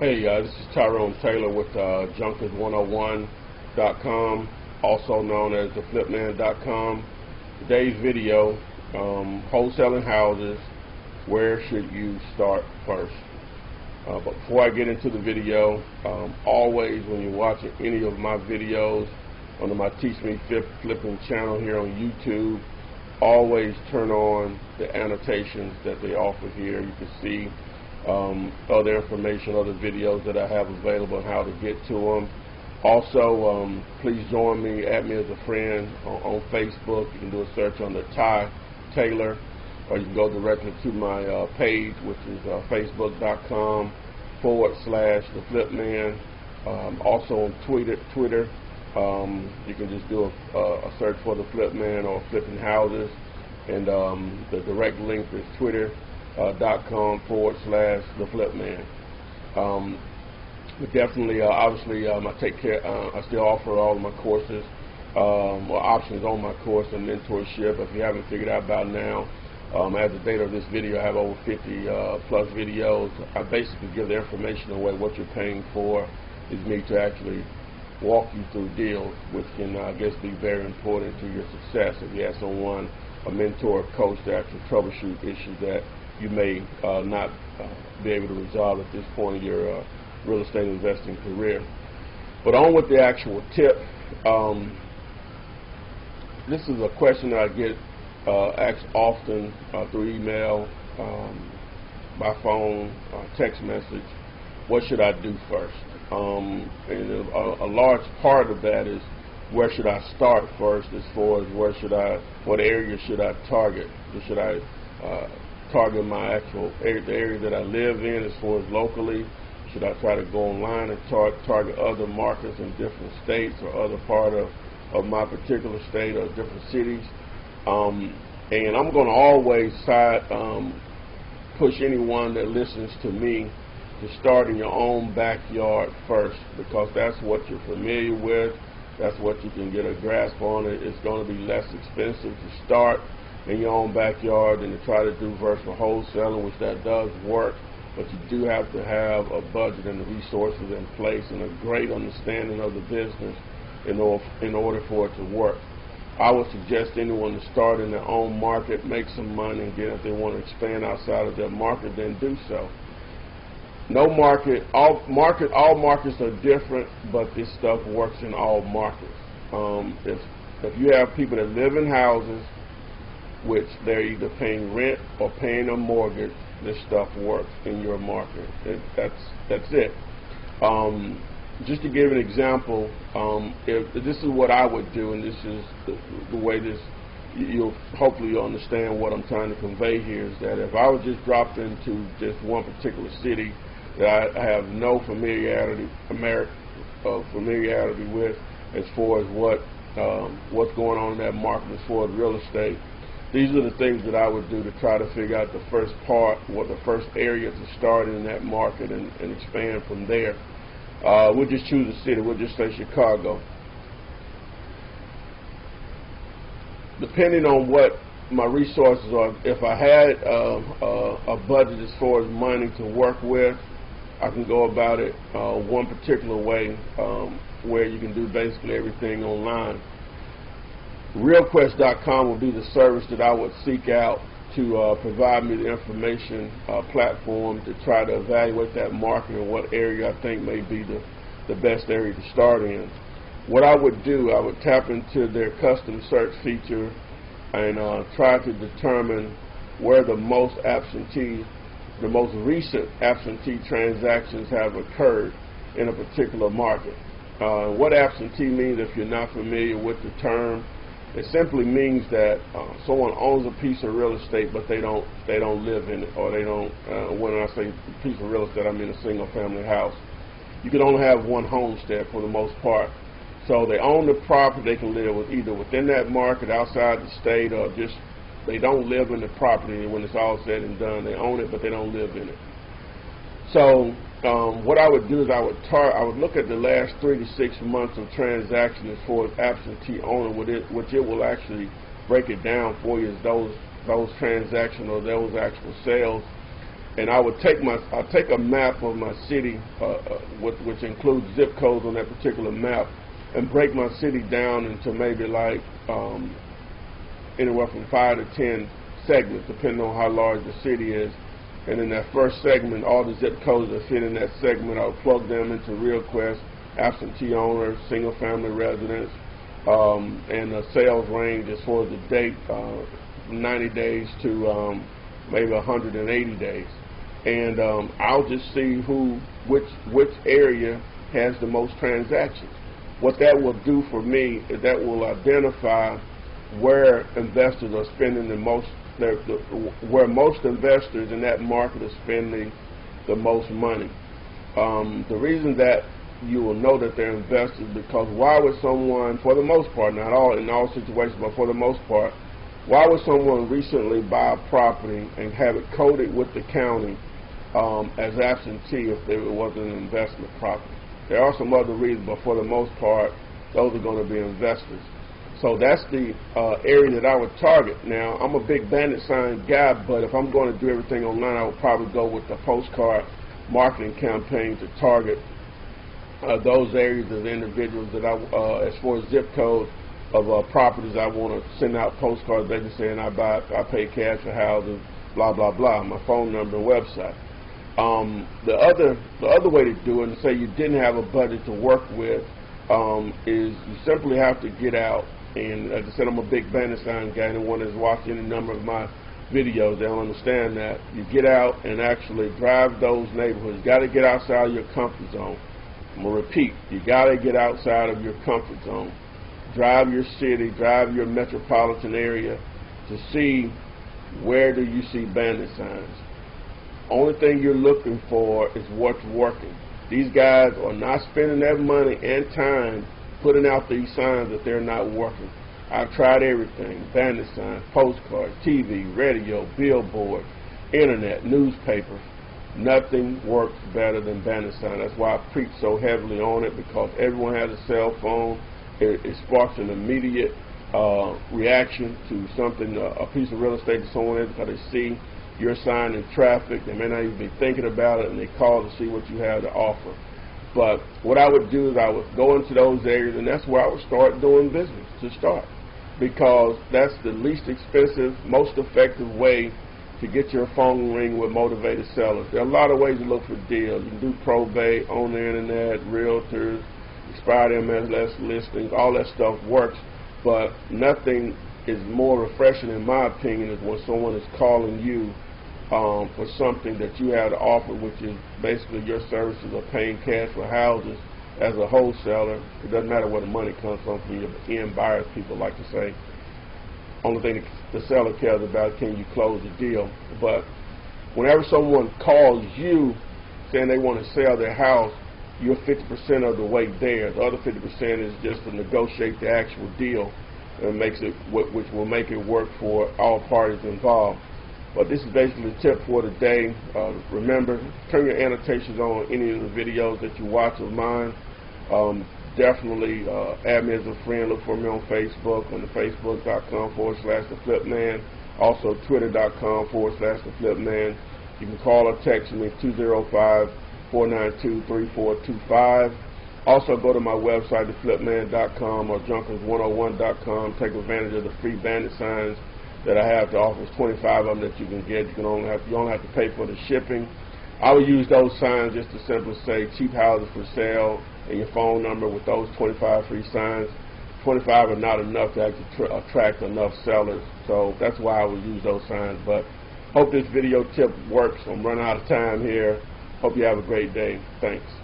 Hey, this is Tyrone Taylor with Junkers101.com, also known as theflipman.com. Today's video, wholesaling houses, where should you start first? But before I get into the video, always when you're watching any of my videos on my Teach Me Flipping channel here on YouTube, always turn on the annotations that they offer here. You can see other information, other videos that I have available on how to get to them. Also, please join me, add me as a friend on Facebook. You can do a search under Ty Taylor, or you can go directly to my page, which is facebook.com/theflipman. Also on Twitter, you can just do a search for the Flipman or Flipping Houses, and the direct link is twitter.com/theflipman. But definitely, obviously, I still offer all of my courses, or options on my course and mentorship. If you haven't figured out by now, as the date of this video, I have over 50 plus videos. I basically give the information away. What you're paying for is me to actually walk you through deals, which can, I guess, be very important to your success. If you have someone, a mentor, a coach, to actually troubleshoot issues that you may not be able to resolve at this point in your real estate investing career. But on with the actual tip. This is a question that I get asked often through email, by phone, text message. What should I do first? And a large part of that is, where should I start first, as far as what area should I target? Should I target my the area that I live in as far as locally? Should I try to go online and target other markets in different states or other part of my particular state or different cities? And I'm going to always push anyone that listens to me to start in your own backyard first, because that's what you're familiar with. That's what you can get a grasp on. It's going to be less expensive to start in your own backyard than to try to do virtual wholesaling, which that does work, but you do have to have a budget and the resources in place and a great understanding of the business in order for it to work. I would suggest anyone to start in their own market, make some money, and if they want to expand outside of their market, then do so. All markets are different, but this stuff works in all markets. If you have people that live in houses, which they're either paying rent or paying a mortgage, this stuff works in your market. That's it. Just to give an example, if this is what I would do, and this is the way hopefully you'll understand what I'm trying to convey here, is that if I was just dropped into just one particular city that I have no familiarity with, as far as what's going on in that market as far as real estate, these are the things that I would do to try to figure out the first area to start in that market and expand from there. We'll just choose a city. We'll just say Chicago. Depending on what my resources are, if I had a budget as far as money to work with, I can go about it one particular way, where you can do basically everything online. RealQuest.com will be the service that I would seek out to provide me the information platform to try to evaluate that market and what area I think may be the best area to start in. What I would do, I would tap into their custom search feature and try to determine where the most recent absentee transactions have occurred in a particular market. What absentee means, if you're not familiar with the term, it simply means that someone owns a piece of real estate, but they don't live in it, or they don't. When I say piece of real estate, I mean a single-family house. You can only have one homestead for the most part. So they own the property. They can live either within that market, outside the state, or just they don't live in the property. When it's all said and done, they own it, but they don't live in it. So what I would do is I would look at the last 3 to 6 months of transactions as far as absentee owner, which it will actually break it down for you as those transactions or those actual sales and I'll take a map of my city, which includes zip codes on that particular map, and break my city down into maybe like anywhere from 5 to 10 segments, depending on how large the city is. And in that first segment, all the zip codes that fit in that segment, I'll plug them into RealQuest, absentee owners, single-family residents, and the sales range as far as the date, 90 days to maybe 180 days. And I'll just see which area has the most transactions. What that will do for me is that will identify where investors are spending the most, where most investors in that market are spending the most money. The reason that you will know that they're investors because why would someone, for the most part, not all in all situations, but for the most part, why would someone recently buy a property and have it coded with the county as absentee if it wasn't an investment property? There are some other reasons, but for the most part, those are going to be investors. So that's the area that I would target. Now, I'm a big bandit sign guy, but if I'm going to do everything online, I would probably go with the postcard marketing campaign to target those areas of individuals that as far as zip codes of properties I want to send out postcards basically saying I pay cash for houses, blah, blah, blah, my phone number and website. The other way to do it, and say you didn't have a budget to work with, is you simply have to get out. And as I said, I'm a big bandit sign guy. Anyone that's watched any number of my videos, they'll understand that. You get out and actually drive those neighborhoods. You got to get outside of your comfort zone. I'm going to repeat, you got to get outside of your comfort zone. Drive your city, drive your metropolitan area to see where do you see bandit signs. Only thing you're looking for is what's working. These guys are not spending their money and time putting out these signs that they're not working. I've tried everything, bandit signs, postcards, TV, radio, billboard, internet, newspapers. Nothing works better than bandit signs. That's why I preach so heavily on it, because everyone has a cell phone. It sparks an immediate reaction to something, a piece of real estate that someone is, because they see your sign in traffic. They may not even be thinking about it, and they call to see what you have to offer. But what I would do is I would go into those areas, and that's where I would start doing business to start, because that's the least expensive, most effective way to get your phone ring with motivated sellers. There are a lot of ways to look for deals. You can do probate, on the internet, realtors, expired MLS listings, all that stuff works, but nothing is more refreshing, in my opinion, is when someone is calling you for something that you have to offer, which is basically your services are paying cash for houses as a wholesaler. It doesn't matter where the money comes from your end buyers, people like to say. Only thing the seller cares about is can you close the deal. But whenever someone calls you saying they want to sell their house, you're 50% of the way there. The other 50% is just to negotiate the actual deal, and makes it which will make it work for all parties involved. But this is basically the tip for today. Remember, turn your annotations on any of the videos that you watch of mine. Definitely add me as a friend. Look for me on Facebook, on the facebook.com/theflipman. Also twitter.com/theflipman. You can call or text me 205-492-3425. Also go to my website, theflipman.com or junkers101.com. Take advantage of the free bandit signs that I have to offer. There's 25 of them that you can get. You only have to pay for the shipping. I would use those signs just to simply say cheap houses for sale and your phone number with those 25 free signs. 25 are not enough to actually attract enough sellers, so that's why I would use those signs. But hope this video tip works. I'm running out of time here. Hope you have a great day. Thanks.